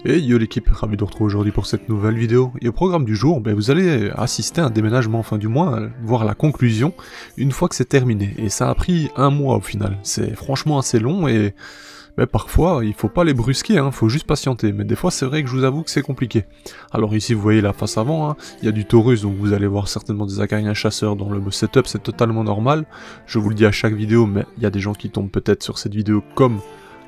Et yo l'équipe, ravi de vous retrouver aujourd'hui pour cette nouvelle vidéo. Et au programme du jour, vous allez assister à un déménagement, enfin du moins voir la conclusion une fois que c'est terminé. Et ça a pris un mois au final. C'est franchement assez long et parfois il faut pas les brusquer, faut juste patienter. Mais des fois c'est vrai que je vous avoue que c'est compliqué. Alors ici vous voyez la face avant, il y a du Taurus, donc vous allez voir certainement des acariens chasseurs dans le setup, c'est totalement normal. Je vous le dis à chaque vidéo, mais il y a des gens qui tombent peut-être sur cette vidéo comme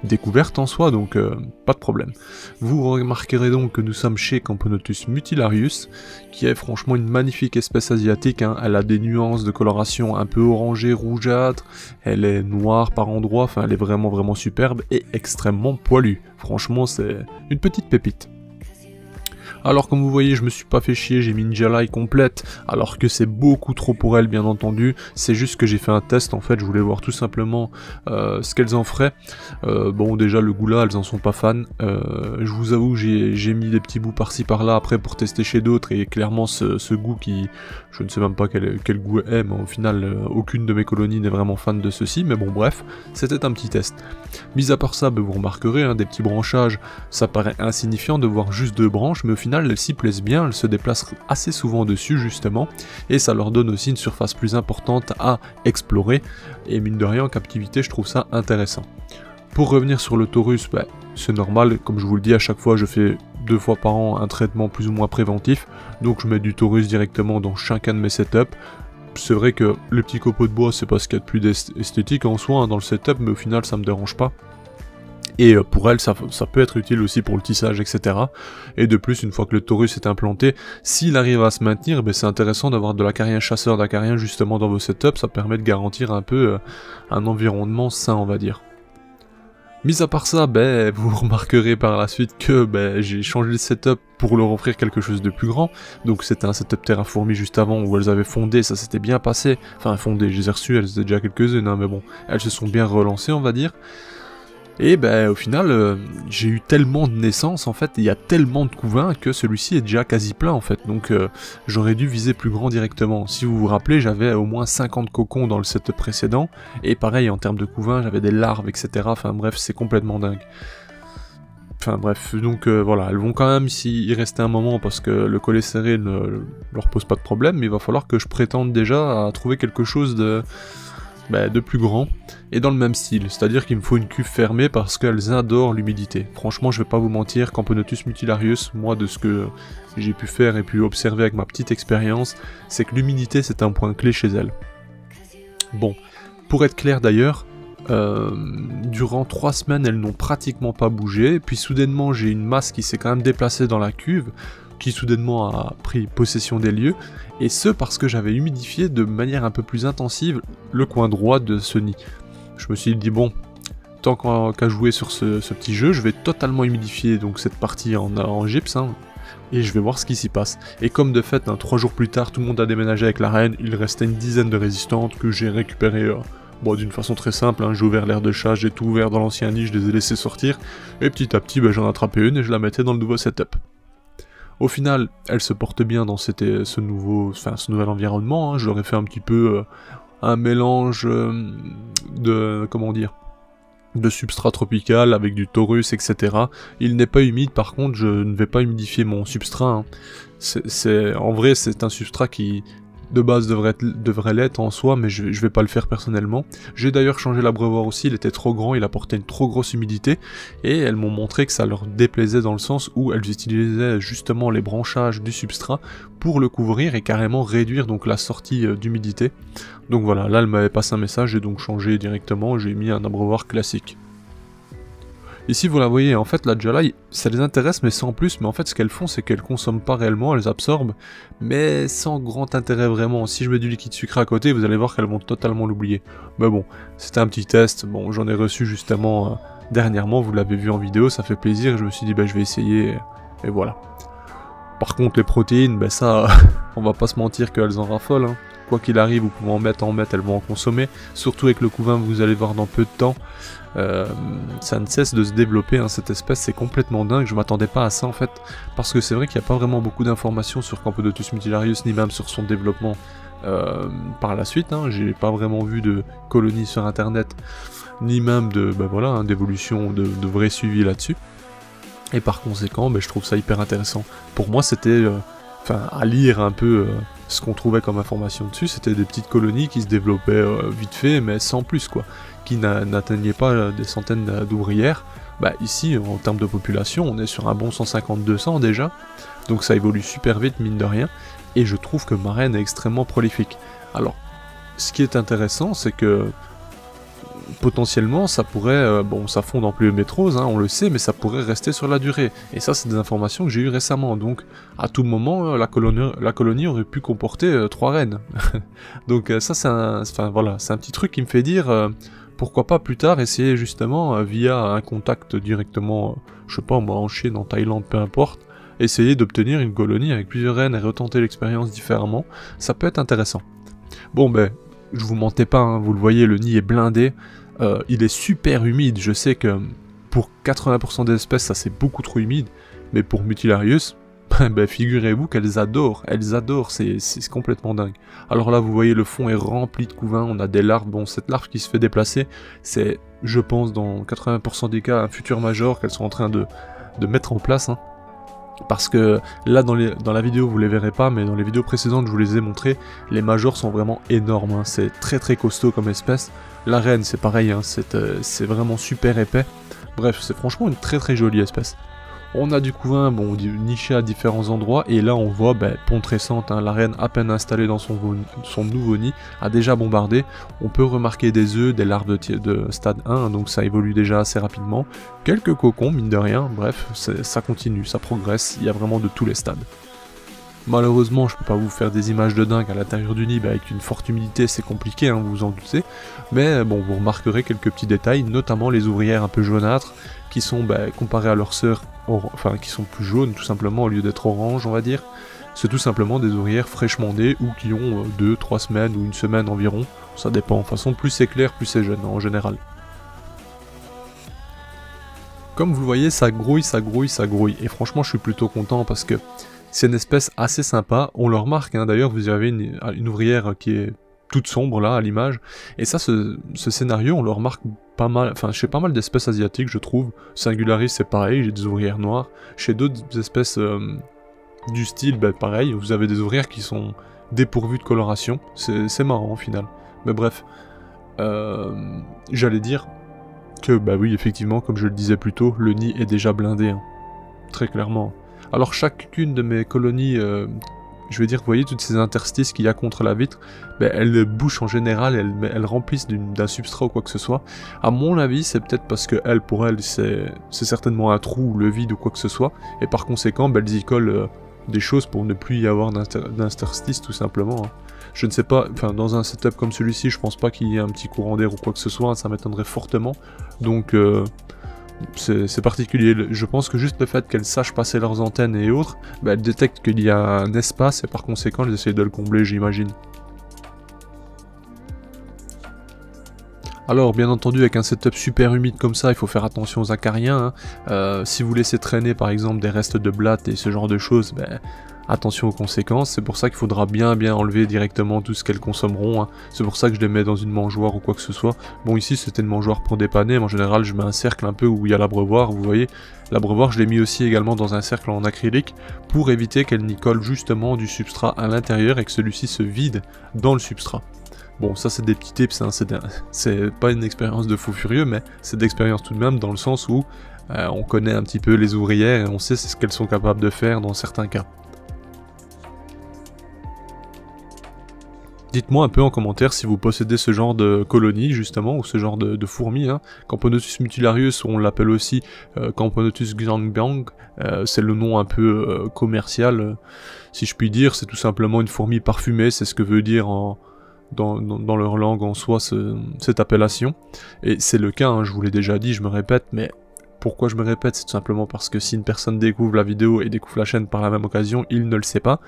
découverte en soi, donc pas de problème. Vous remarquerez donc que nous sommes chez Camponotus mutilarius, qui est franchement une magnifique espèce asiatique, elle a des nuances de coloration un peu orangé, rougeâtre, elle est noire par endroits, enfin elle est vraiment superbe et extrêmement poilue. Franchement c'est une petite pépite. Alors comme vous voyez, je me suis pas fait chier, j'ai mis une Jalai complète, alors que c'est beaucoup trop pour elle bien entendu, c'est juste que j'ai fait un test en fait, je voulais voir tout simplement ce qu'elles en feraient. Bon déjà le goût là, elles en sont pas fans, je vous avoue j'ai mis des petits bouts par-ci par-là après pour tester chez d'autres, et clairement ce goût qui, je ne sais même pas quel goût est, mais au final aucune de mes colonies n'est vraiment fan de ceci, mais bon bref, c'était un petit test. Mis à part ça, vous remarquerez, des petits branchages, ça paraît insignifiant de voir juste 2 branches, mais au final elles s'y plaisent bien, elles se déplacent assez souvent dessus justement, et ça leur donne aussi une surface plus importante à explorer, et mine de rien en captivité je trouve ça intéressant. Pour revenir sur le Taurus, c'est normal, comme je vous le dis à chaque fois, je fais 2 fois par an un traitement plus ou moins préventif, donc je mets du Taurus directement dans chacun de mes setups. C'est vrai que les petits copeaux de bois c'est pas ce qu'il y a de plus esthétique en soi dans le setup, mais au final ça me dérange pas. Et pour elle, ça peut être utile aussi pour le tissage, etc. Et de plus, une fois que le Taurus est implanté, s'il arrive à se maintenir, c'est intéressant d'avoir de l'acarien chasseur d'acariens justement dans vos setups, ça permet de garantir un peu un environnement sain, on va dire. Mis à part ça, vous remarquerez par la suite que j'ai changé le setup pour leur offrir quelque chose de plus grand. Donc c'était un setup terraformé juste avant où elles avaient fondé, ça s'était bien passé. Enfin fondé, je les ai reçues, elles étaient déjà quelques-unes, mais bon, elles se sont bien relancées on va dire. Et au final, j'ai eu tellement de naissances en fait, il y a tellement de couvains que celui-ci est déjà quasi plein en fait, donc j'aurais dû viser plus grand directement. Si vous vous rappelez, j'avais au moins 50 cocons dans le setup précédent, et pareil en termes de couvains, j'avais des larves, etc. Enfin bref, c'est complètement dingue. Enfin bref, donc voilà, elles vont quand même y rester un moment parce que le collet serré ne leur pose pas de problème, mais il va falloir que je prétende déjà à trouver quelque chose de plus grand, et dans le même style, c'est-à-dire qu'il me faut une cuve fermée parce qu'elles adorent l'humidité. Franchement, je vais pas vous mentir, Camponotus mutilarius, moi de ce que j'ai pu faire et pu observer avec ma petite expérience, c'est que l'humidité c'est un point clé chez elles. Bon, pour être clair d'ailleurs, durant 3 semaines elles n'ont pratiquement pas bougé, puis soudainement j'ai une masse qui s'est quand même déplacée dans la cuve, qui soudainement a pris possession des lieux, et ce parce que j'avais humidifié de manière un peu plus intensive le coin droit de ce nid. Je me suis dit bon, tant qu'à jouer sur ce petit jeu, je vais totalement humidifier donc cette partie en gyps, et je vais voir ce qui s'y passe. Et comme de fait, 3 jours plus tard, tout le monde a déménagé avec la reine, il restait une dizaine de résistantes que j'ai récupérées d'une façon très simple, j'ai ouvert l'air de chat, j'ai tout ouvert dans l'ancien nid, je les ai laissés sortir, et petit à petit j'en attrapais une et je la mettais dans le nouveau setup. Au final, elle se porte bien dans ce nouvel environnement, je leur ai fait un petit peu un mélange de substrat tropical avec du Taurus, etc. Il n'est pas humide, par contre je ne vais pas humidifier mon substrat. En vrai c'est un substrat qui de base devrait l'être en soi, mais je vais pas le faire personnellement. J'ai d'ailleurs changé l'abreuvoir aussi, il était trop grand, il apportait une trop grosse humidité, et elles m'ont montré que ça leur déplaisait dans le sens où elles utilisaient justement les branchages du substrat pour le couvrir et carrément réduire donc la sortie d'humidité. Donc voilà, là elles m'avaient passé un message, j'ai donc changé directement, j'ai mis un abreuvoir classique. Ici vous la voyez, en fait la Jalai, ça les intéresse mais sans plus, mais en fait ce qu'elles font c'est qu'elles consomment pas réellement, elles absorbent, mais sans grand intérêt vraiment. Si je mets du liquide sucré à côté, vous allez voir qu'elles vont totalement l'oublier. Mais bon, c'était un petit test, bon j'en ai reçu justement dernièrement, vous l'avez vu en vidéo, ça fait plaisir, et je me suis dit je vais essayer, et voilà. Par contre les protéines, ça, on va pas se mentir qu'elles en raffolent, Quoi qu'il arrive, vous pouvez en mettre, elles vont en consommer. Surtout avec le couvain, vous allez voir dans peu de temps. Ça ne cesse de se développer, cette espèce, c'est complètement dingue. Je m'attendais pas à ça en fait, parce que c'est vrai qu'il n'y a pas vraiment beaucoup d'informations sur Camponotus mutilarius, ni même sur son développement par la suite. J'ai pas vraiment vu de colonies sur internet, ni même de d'évolution, de vrai suivi là-dessus. Et par conséquent, je trouve ça hyper intéressant. Pour moi, c'était, à lire un peu ce qu'on trouvait comme information dessus, c'était des petites colonies qui se développaient vite fait, mais sans plus, quoi, qui n'atteignaient pas des centaines d'ouvrières. Ici, en termes de population, on est sur un bon 150-200 déjà, donc ça évolue super vite, mine de rien, et je trouve que Marraine est extrêmement prolifique. Alors, ce qui est intéressant, c'est que potentiellement, ça pourrait, ça fonde en pluviométrose, on le sait, mais ça pourrait rester sur la durée. Et ça, c'est des informations que j'ai eues récemment, donc à tout moment, la colonie aurait pu comporter 3 reines. Donc ça, c'est un petit truc qui me fait dire, pourquoi pas plus tard essayer justement, via un contact directement, je sais pas moi, en Chine, en Thaïlande, peu importe, essayer d'obtenir une colonie avec plusieurs reines et retenter l'expérience différemment, ça peut être intéressant. Bon je vous mentais pas, vous le voyez, le nid est blindé, il est super humide, je sais que pour 80% des espèces ça c'est beaucoup trop humide, mais pour Mutilarius, figurez-vous qu'elles adorent, c'est complètement dingue. Alors là vous voyez le fond est rempli de couvains, on a des larves, cette larve qui se fait déplacer, c'est je pense dans 80% des cas un futur major qu'elles sont en train de mettre en place, parce que là dans la vidéo vous les verrez pas, mais dans les vidéos précédentes je vous les ai montrés, les majors sont vraiment énormes, c'est très très costaud comme espèce. La reine c'est pareil, c'est vraiment super épais. Bref, c'est franchement une très très jolie espèce. On a du couvain, niché à différents endroits, et là on voit, pont tressante, la reine à peine installée dans son nouveau nid, a déjà bombardé. On peut remarquer des œufs, des larves de stade 1, donc ça évolue déjà assez rapidement. Quelques cocons, mine de rien, bref, ça continue, ça progresse, il y a vraiment de tous les stades. Malheureusement, je peux pas vous faire des images de dingue à l'intérieur du nid, avec une forte humidité, c'est compliqué, vous vous en doutez. Mais vous remarquerez quelques petits détails, notamment les ouvrières un peu jaunâtres, qui sont, comparées à leurs sœurs, qui sont plus jaunes tout simplement, au lieu d'être orange, on va dire. C'est tout simplement des ouvrières fraîchement nées, ou qui ont 2-3 semaines, ou une semaine environ, ça dépend. De toute façon, plus c'est clair, plus c'est jeune, en général. Comme vous le voyez, ça grouille, ça grouille, ça grouille, et franchement, je suis plutôt content, parce que c'est une espèce assez sympa, on le remarque, d'ailleurs vous avez une ouvrière qui est toute sombre là à l'image, et ça ce scénario on le remarque pas mal, chez pas mal d'espèces asiatiques je trouve. Singularis c'est pareil, j'ai des ouvrières noires, chez d'autres espèces du style pareil, vous avez des ouvrières qui sont dépourvues de coloration, c'est marrant au final. Mais bref, j'allais dire que oui effectivement comme je le disais plus tôt, le nid est déjà blindé, très clairement. Alors chacune de mes colonies, je veux dire, vous voyez toutes ces interstices qu'il y a contre la vitre, elles bouchent en général, elles remplissent d'un substrat ou quoi que ce soit. À mon avis, c'est peut-être parce que pour elles, c'est certainement un trou ou le vide ou quoi que ce soit, et par conséquent, elles y collent des choses pour ne plus y avoir d'interstices tout simplement. Je ne sais pas, dans un setup comme celui-ci, je pense pas qu'il y ait un petit courant d'air ou quoi que ce soit, ça m'étonnerait fortement, donc c'est particulier. Je pense que juste le fait qu'elles sachent passer leurs antennes et autres, elles détectent qu'il y a un espace et par conséquent elles essayent de le combler, j'imagine. Alors bien entendu avec un setup super humide comme ça, il faut faire attention aux acariens. Si vous laissez traîner par exemple des restes de blattes et ce genre de choses, attention aux conséquences, c'est pour ça qu'il faudra bien enlever directement tout ce qu'elles consommeront, c'est pour ça que je les mets dans une mangeoire ou quoi que ce soit. Bon ici c'était une mangeoire pour dépanner, mais en général je mets un cercle un peu où il y a l'abreuvoir, vous voyez. L'abreuvoir je l'ai mis aussi également dans un cercle en acrylique, pour éviter qu'elle n'y colle justement du substrat à l'intérieur et que celui-ci se vide dans le substrat. Bon ça c'est des petits tips, c'est pas une expérience de fou furieux, mais c'est d'expérience tout de même dans le sens où on connaît un petit peu les ouvrières et on sait ce qu'elles sont capables de faire dans certains cas. Dites-moi un peu en commentaire si vous possédez ce genre de colonie justement, ou ce genre de fourmis. Camponotus mutilarius, on l'appelle aussi Camponotus xiangbang, c'est le nom un peu commercial, si je puis dire. C'est tout simplement une fourmi parfumée, c'est ce que veut dire dans leur langue en soi cette appellation. Et c'est le cas, je vous l'ai déjà dit, je me répète, mais pourquoi je me répète, c'est tout simplement parce que si une personne découvre la vidéo et découvre la chaîne par la même occasion, il ne le sait pas.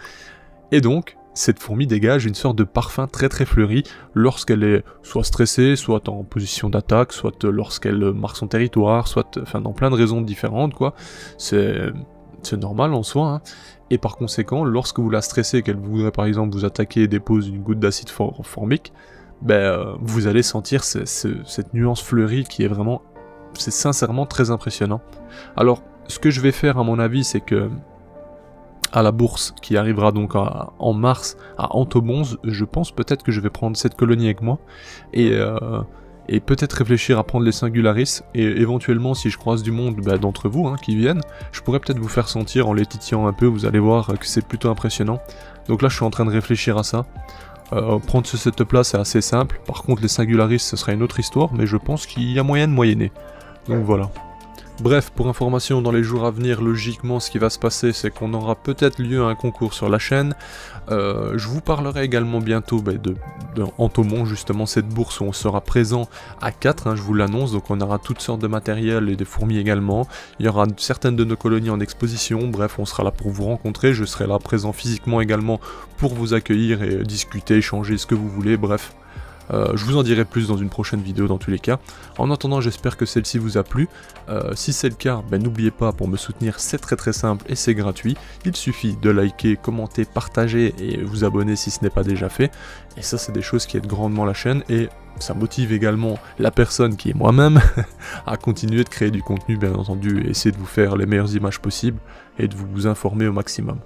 Et donc, cette fourmi dégage une sorte de parfum très fleuri lorsqu'elle est soit stressée, soit en position d'attaque, soit lorsqu'elle marque son territoire, soit dans plein de raisons différentes quoi. C'est normal en soi, Et par conséquent, lorsque vous la stressez, qu'elle voudrait par exemple vous attaquer et dépose une goutte d'acide formique, vous allez sentir cette nuance fleurie qui est vraiment, c'est sincèrement très impressionnant. Alors, ce que je vais faire à mon avis, c'est que à la bourse qui arrivera donc en mars à Antobonze, je pense peut-être que je vais prendre cette colonie avec moi et peut-être réfléchir à prendre les Singularis et éventuellement si je croise du monde d'entre vous qui viennent, je pourrais peut-être vous faire sentir en les titillant un peu, vous allez voir que c'est plutôt impressionnant. Donc là je suis en train de réfléchir à ça. Prendre ce setup là c'est assez simple, par contre les Singularis ce sera une autre histoire, mais je pense qu'il y a moyen de moyenner. Donc voilà. Bref, pour information, dans les jours à venir, logiquement, ce qui va se passer, c'est qu'on aura peut-être lieu à un concours sur la chaîne. Je vous parlerai également bientôt de Entomon, justement, cette bourse où on sera présent à 4, je vous l'annonce, donc on aura toutes sortes de matériel et des fourmis également. Il y aura certaines de nos colonies en exposition, bref, on sera là pour vous rencontrer, je serai là présent physiquement également pour vous accueillir et discuter, échanger ce que vous voulez, bref. Je vous en dirai plus dans une prochaine vidéo dans tous les cas. En attendant, j'espère que celle-ci vous a plu. Si c'est le cas, n'oubliez pas, pour me soutenir, c'est très simple et c'est gratuit. Il suffit de liker, commenter, partager et vous abonner si ce n'est pas déjà fait. Et ça, c'est des choses qui aident grandement la chaîne et ça motive également la personne qui est moi-même à continuer de créer du contenu, bien entendu, et essayer de vous faire les meilleures images possibles et de vous informer au maximum.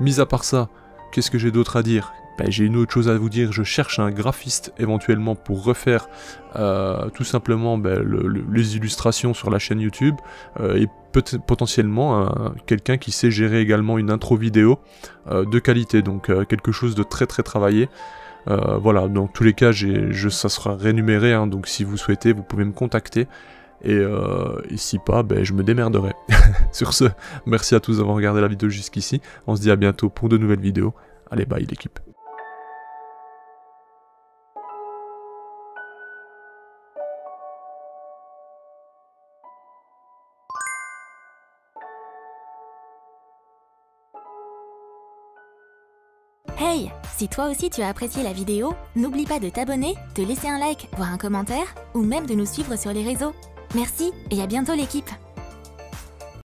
Mis à part ça, qu'est-ce que j'ai d'autre à dire ? J'ai une autre chose à vous dire, je cherche un graphiste éventuellement pour refaire tout simplement les illustrations sur la chaîne YouTube et potentiellement quelqu'un qui sait gérer également une intro vidéo de qualité, donc quelque chose de très travaillé. Voilà, dans tous les cas ça sera rémunéré, donc si vous souhaitez vous pouvez me contacter et si pas je me démerderai. Sur ce, merci à tous d'avoir regardé la vidéo jusqu'ici, on se dit à bientôt pour de nouvelles vidéos, allez bye l'équipe. Hey, si toi aussi tu as apprécié la vidéo, n'oublie pas de t'abonner, de laisser un like, voire un commentaire, ou même de nous suivre sur les réseaux. Merci et à bientôt l'équipe!